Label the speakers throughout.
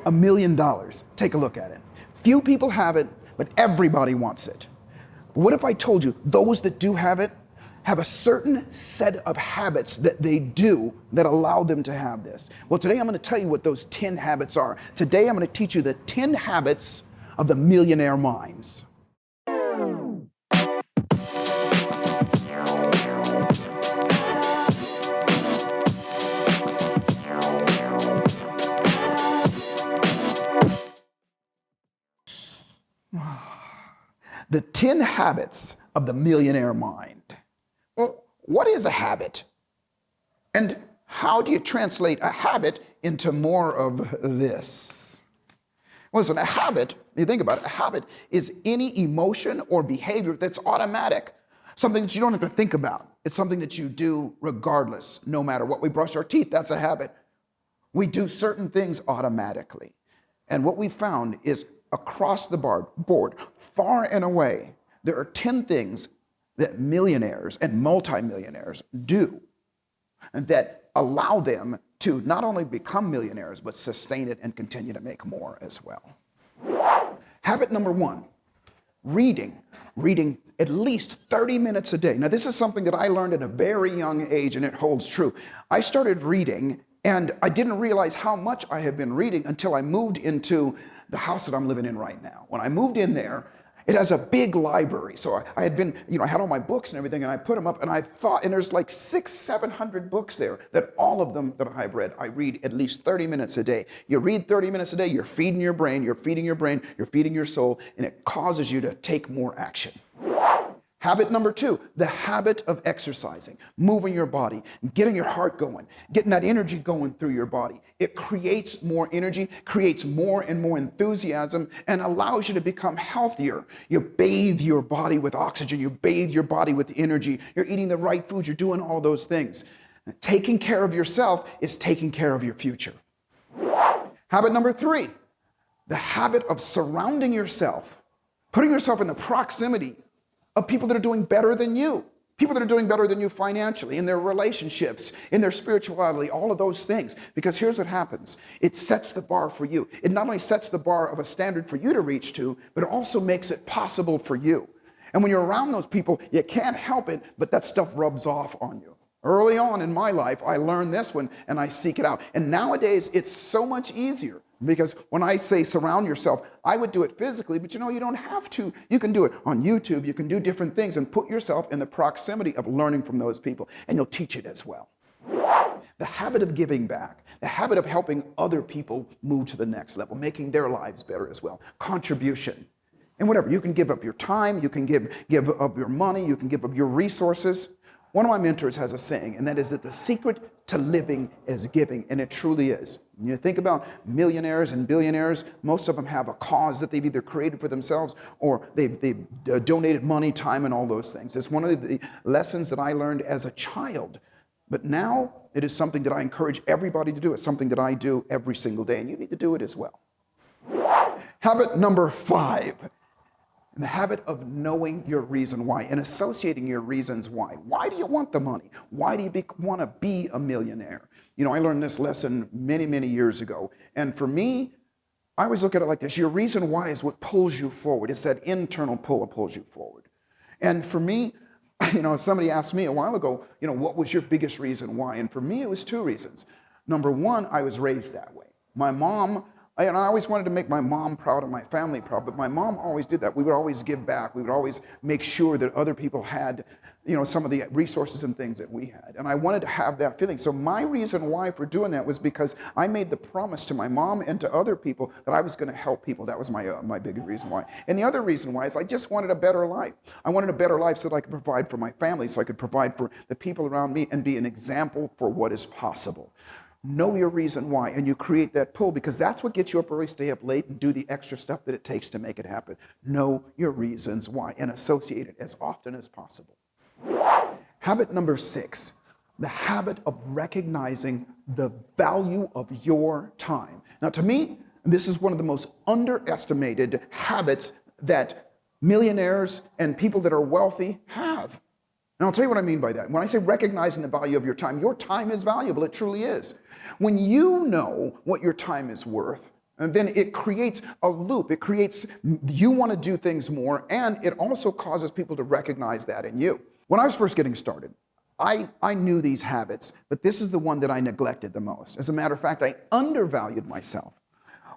Speaker 1: $1 million. Take a look at it. Few people have it, but everybody wants it. What if I told you those that do have it have a certain set of habits that they do that allow them to have this? Well, today I'm going to tell you what those 10 habits are. Today I'm going to teach you the 10 habits of the millionaire minds. The 10 habits of the millionaire mind. Well, what is a habit? And how do you translate a habit into more of this? Listen, a habit, you think about it, a habit is any emotion or behavior that's automatic, something that you don't have to think about. It's something that you do regardless, no matter what. We brush our teeth, that's a habit. We do certain things automatically. And what we found is across the board, far and away, there are 10 things that millionaires and multimillionaires do and that allow them to not only become millionaires, but sustain it and continue to make more as well. Habit number 1, reading. Reading at least 30 minutes a day. Now, this is something that I learned at a very young age, and it holds true. I started reading, and I didn't realize how much I had been reading until I moved into the house that I'm living in right now. When I moved in there, it has a big library. So I had been, I had all my books and everything, and I put them up, and I thought, and there's like 600-700 books there, that all of them that I've read, I read at least 30 minutes a day. You read 30 minutes a day, you're feeding your brain, you're feeding your soul, and it causes you to take more action. Habit number 2, the habit of exercising, moving your body, getting your heart going, getting that energy going through your body. It creates more energy, creates more and more enthusiasm, and allows you to become healthier. You bathe your body with oxygen, you bathe your body with energy, you're eating the right foods, you're doing all those things. Taking care of yourself is taking care of your future. Habit number 3, the habit of surrounding yourself, putting yourself in the proximity of people that are doing better than you, people that are doing better than you financially, in their relationships, in their spirituality, all of those things. Because here's what happens. It sets the bar for you. It not only sets the bar of a standard for you to reach to, but it also makes it possible for you. And when you're around those people, you can't help it, but that stuff rubs off on you. Early on in my life, I learned this one and I seek it out. And nowadays, it's so much easier. Because when I say surround yourself, I would do it physically, but you don't have to. You can do it on YouTube. You can do different things and put yourself in the proximity of learning from those people, and you'll teach it as well. The habit of giving back, the habit of helping other people move to the next level, making their lives better as well. Contribution. And whatever, you can give up your time, you can give up your money, you can give up your resources. One of my mentors has a saying, and that is that the secret to living is giving, and it truly is. When you think about millionaires and billionaires, most of them have a cause that they've either created for themselves or they've donated money, time, and all those things. It's one of the lessons that I learned as a child, but now it is something that I encourage everybody to do. It's something that I do every single day, and you need to do it as well. Habit number 5. And the habit of knowing your reason why and associating your reasons why. Why do you want the money? Why do you want to be a millionaire? I learned this lesson many, many years ago. And for me, I always look at it like this. Your reason why is what pulls you forward. It's that internal pull that pulls you forward. And for me, somebody asked me a while ago, what was your biggest reason why? And for me, it was 2 reasons. Number 1, I was raised that way. My mom, I always wanted to make my mom proud and my family proud, but my mom always did that. We would always give back. We would always make sure that other people had, some of the resources and things that we had. And I wanted to have that feeling. So my reason why for doing that was because I made the promise to my mom and to other people that I was going to help people. That was my big reason why. And the other reason why is I just wanted a better life. I wanted a better life so that I could provide for my family, so I could provide for the people around me and be an example for what is possible. Know your reason why, and you create that pull, because that's what gets you up early, stay up late, and do the extra stuff that it takes to make it happen. Know your reasons why, and associate it as often as possible. Habit number 6, the habit of recognizing the value of your time. Now, to me, this is one of the most underestimated habits that millionaires and people that are wealthy have. And I'll tell you what I mean by that. When I say recognizing the value of your time is valuable. It truly is. When you know what your time is worth, And then it creates a loop. It creates, you want to do things more, and it also causes people to recognize that in you. When I was first getting started, I knew these habits, but this is the one that I neglected the most. As a matter of fact, I undervalued myself.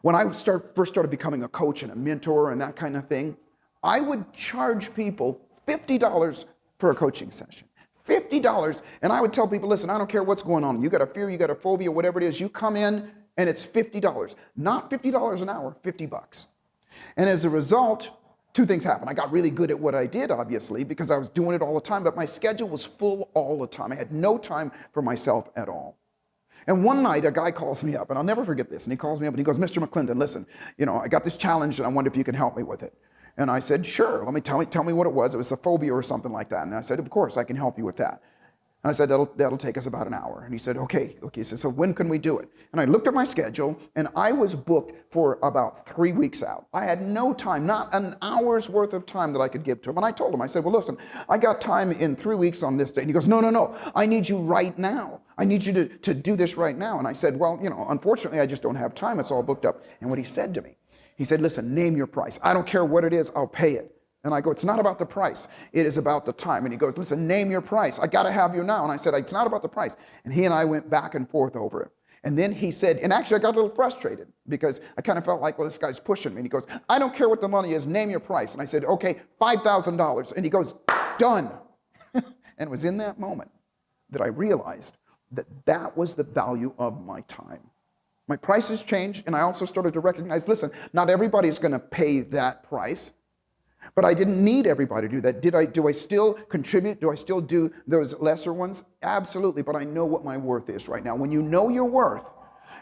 Speaker 1: When I first started becoming a coach and a mentor and that kind of thing, I would charge people $50 for a coaching session. $50, and I would tell people, listen, I don't care what's going on. You got a fear, you got a phobia, whatever it is, you come in and it's $50. Not $50 an hour, $50. And as a result, two things happened. I got really good at what I did, obviously, because I was doing it all the time, but my schedule was full all the time. I had no time for myself at all. And one night, a guy calls me up, and I'll never forget this, and he calls me up and he goes, Mr. McClendon, listen, I got this challenge and I wonder if you can help me with it. And I said, sure, tell me what it was. It was a phobia or something like that. And I said, of course, I can help you with that. And I said, that'll take us about an hour. And he said, okay. He said, so when can we do it? And I looked at my schedule, and I was booked for about 3 weeks out. I had no time, not an hour's worth of time that I could give to him. And I told him, I said, well, listen, I got time in 3 weeks on this day. And he goes, no, I need you right now. I need you to do this right now. And I said, well, unfortunately, I just don't have time. It's all booked up. And what he said to me, he said, listen, name your price. I don't care what it is, I'll pay it. And I go, it's not about the price. It is about the time. And he goes, listen, name your price. I got to have you now. And I said, it's not about the price. And he and I went back and forth over it. And then he said, and actually I got a little frustrated because I kind of felt like, well, this guy's pushing me. And he goes, I don't care what the money is, name your price. And I said, okay, $5,000. And he goes, done. And it was in that moment that I realized that that was the value of my time. My prices changed, and I also started to recognize, listen, not everybody's going to pay that price. But I didn't need everybody to do that. Do I still contribute? Do I still do those lesser ones? Absolutely, but I know what my worth is right now. When you know your worth,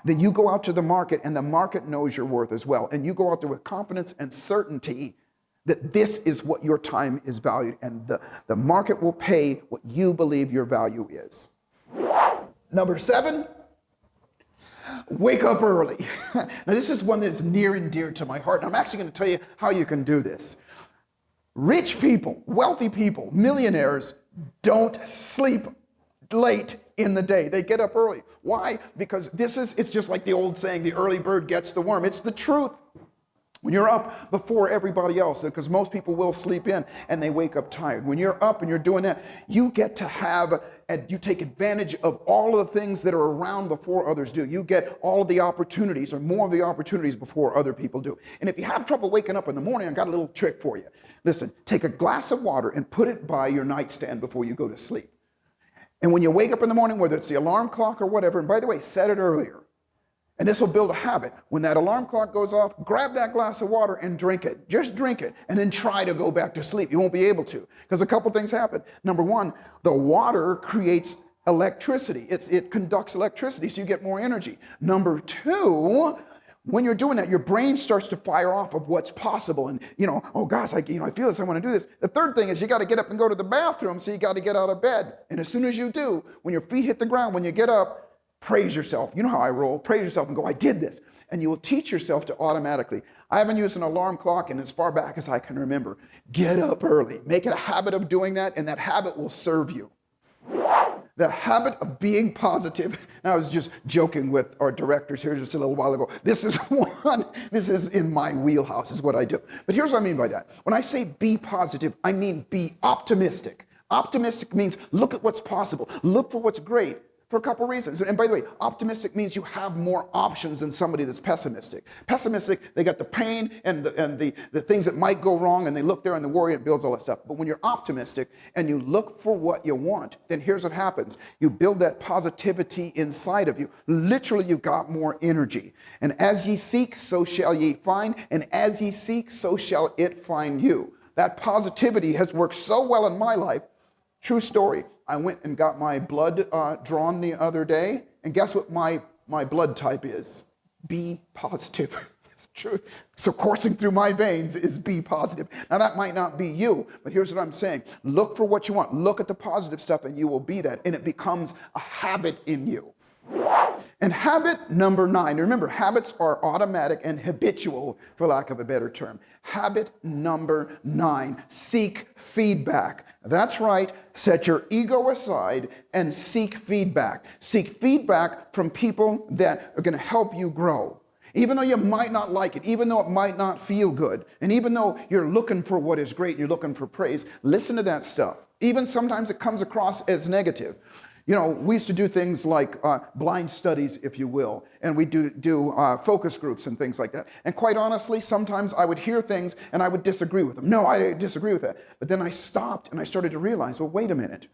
Speaker 1: then you go out to the market, and the market knows your worth as well. And you go out there with confidence and certainty that this is what your time is valued, and the market will pay what you believe your value is. Number 7, wake up early. Now, this is one that's near and dear to my heart, and I'm actually going to tell you how you can do this. Rich people, wealthy people, millionaires don't sleep late in the day. They get up early. Why? Because it's just like the old saying, the early bird gets the worm. It's the truth. When you're up before everybody else, because most people will sleep in and they wake up tired. When you're up and you're doing that, you get to have, and you take advantage of all of the things that are around before others do. You get all of the opportunities, or more of the opportunities, before other people do. And if you have trouble waking up in the morning, I've got a little trick for you. Listen, take a glass of water and put it by your nightstand before you go to sleep. And when you wake up in the morning, whether it's the alarm clock or whatever, and by the way, set it earlier. And this will build a habit. When that alarm clock goes off, grab that glass of water and drink it. Just drink it, and then try to go back to sleep. You won't be able to, because a couple things happen. Number one, the water creates electricity. It conducts electricity, so you get more energy. Number two, when you're doing that, your brain starts to fire off of what's possible. And, oh gosh, I feel this, I want to do this. The third thing is you got to get up and go to the bathroom, so you got to get out of bed. And as soon as you do, when your feet hit the ground, when you get up, praise yourself. You know how I roll. Praise yourself and go, I did this. And you will teach yourself to automatically. I haven't used an alarm clock in as far back as I can remember. Get up early. Make it a habit of doing that, and that habit will serve you. The habit of being positive. Now, I was just joking with our directors here just a little while ago. This is in my wheelhouse, is what I do. But here's what I mean by that. When I say be positive, I mean be optimistic. Optimistic means look at what's possible. Look for what's great. For a couple reasons. And by the way, optimistic means you have more options than somebody that's pessimistic. Pessimistic, they got the pain and the things that might go wrong, and they look there and the worry, and builds all that stuff. But when you're optimistic and you look for what you want, then here's what happens. You build that positivity inside of you. Literally, you've got more energy. And as ye seek, so shall ye find. And as ye seek, so shall it find you. That positivity has worked so well in my life. True story. I went and got my blood drawn the other day, and guess what my blood type is? B positive. It's true. So coursing through my veins is B positive. Now that might not be you, but here's what I'm saying. Look for what you want. Look at the positive stuff, and you will be that, and it becomes a habit in you. And habit number 9, remember, habits are automatic and habitual, for lack of a better term. Habit number 9, seek feedback. That's right, set your ego aside and seek feedback. Seek feedback from people that are going to help you grow. Even though you might not like it, even though it might not feel good, and even though you're looking for what is great, you're looking for praise, listen to that stuff. Even sometimes it comes across as negative. You know, we used to do things like blind studies, if you will, and we do focus groups and things like that. And quite honestly, sometimes I would hear things and I would disagree with them. No, I disagree with that. But then I stopped and I started to realize, well, wait a minute.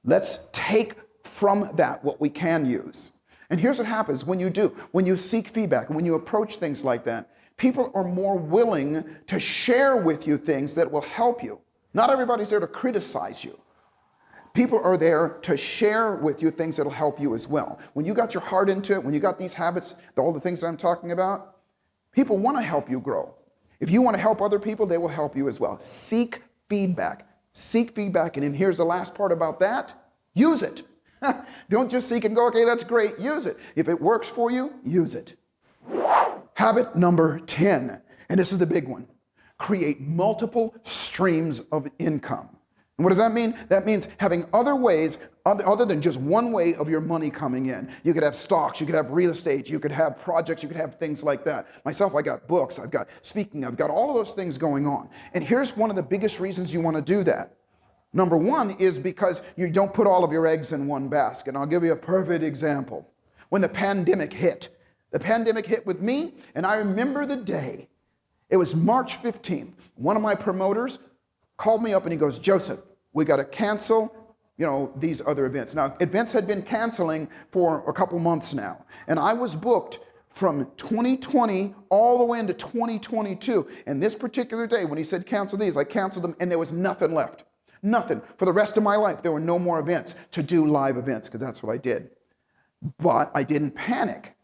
Speaker 1: Let's take from that what we can use. And here's what happens when you do. When you seek feedback and when you approach things like that, people are more willing to share with you things that will help you. Not everybody's there to criticize you. People are there to share with you things that'll help you as well. When you got your heart into it, when you got these habits, all the things that I'm talking about, people want to help you grow. If you want to help other people, they will help you as well. Seek feedback. Seek feedback. And then here's the last part about that. Use it. Don't just seek and go, okay, that's great. Use it. If it works for you, use it. Habit number 10, and this is the big one. Create multiple streams of income. And what does that mean? That means having other ways, other than just one way of your money coming in. You could have stocks, you could have real estate, you could have projects, you could have things like that. Myself, I got books, I've got speaking, I've got all of those things going on. And here's one of the biggest reasons you want to do that. Number one is because you don't put all of your eggs in one basket. And I'll give you a perfect example. When the pandemic hit with me, and I remember the day. It was March 15th. One of my promoters called me up and he goes, Joseph, we got to cancel, these other events. Now, events had been canceling for a couple months now. And I was booked from 2020 all the way into 2022. And this particular day, when he said cancel these, I canceled them and there was nothing left. Nothing. For the rest of my life, there were no more events to do live events, because that's what I did. But I didn't panic.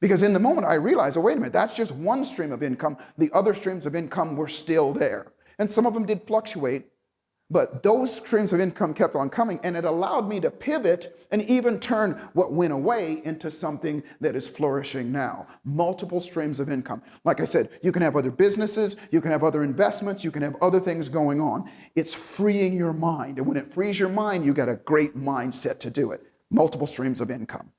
Speaker 1: Because in the moment I realized, oh, wait a minute, that's just one stream of income. The other streams of income were still there. And some of them did fluctuate, but those streams of income kept on coming, and it allowed me to pivot and even turn what went away into something that is flourishing now. Multiple streams of income. Like I said, you can have other businesses, you can have other investments, you can have other things going on. It's freeing your mind, and when it frees your mind, you got a great mindset to do it. Multiple streams of income.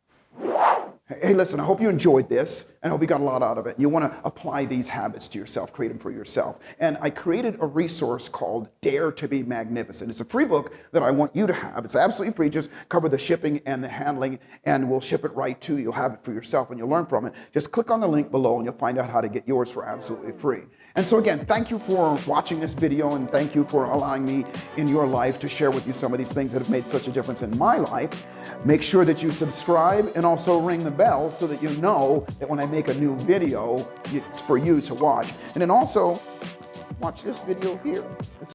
Speaker 1: Hey, listen, I hope you enjoyed this, and I hope you got a lot out of it. You want to apply these habits to yourself, create them for yourself. And I created a resource called Dare to Be Magnificent. It's a free book that I want you to have. It's absolutely free. Just cover the shipping and the handling, and we'll ship it right to you. You'll have it for yourself, and you'll learn from it. Just click on the link below, and you'll find out how to get yours for absolutely free. And so again, thank you for watching this video, and thank you for allowing me in your life to share with you some of these things that have made such a difference in my life. Make sure that you subscribe and also ring the bell so that you know that when I make a new video, it's for you to watch. And then also watch this video here.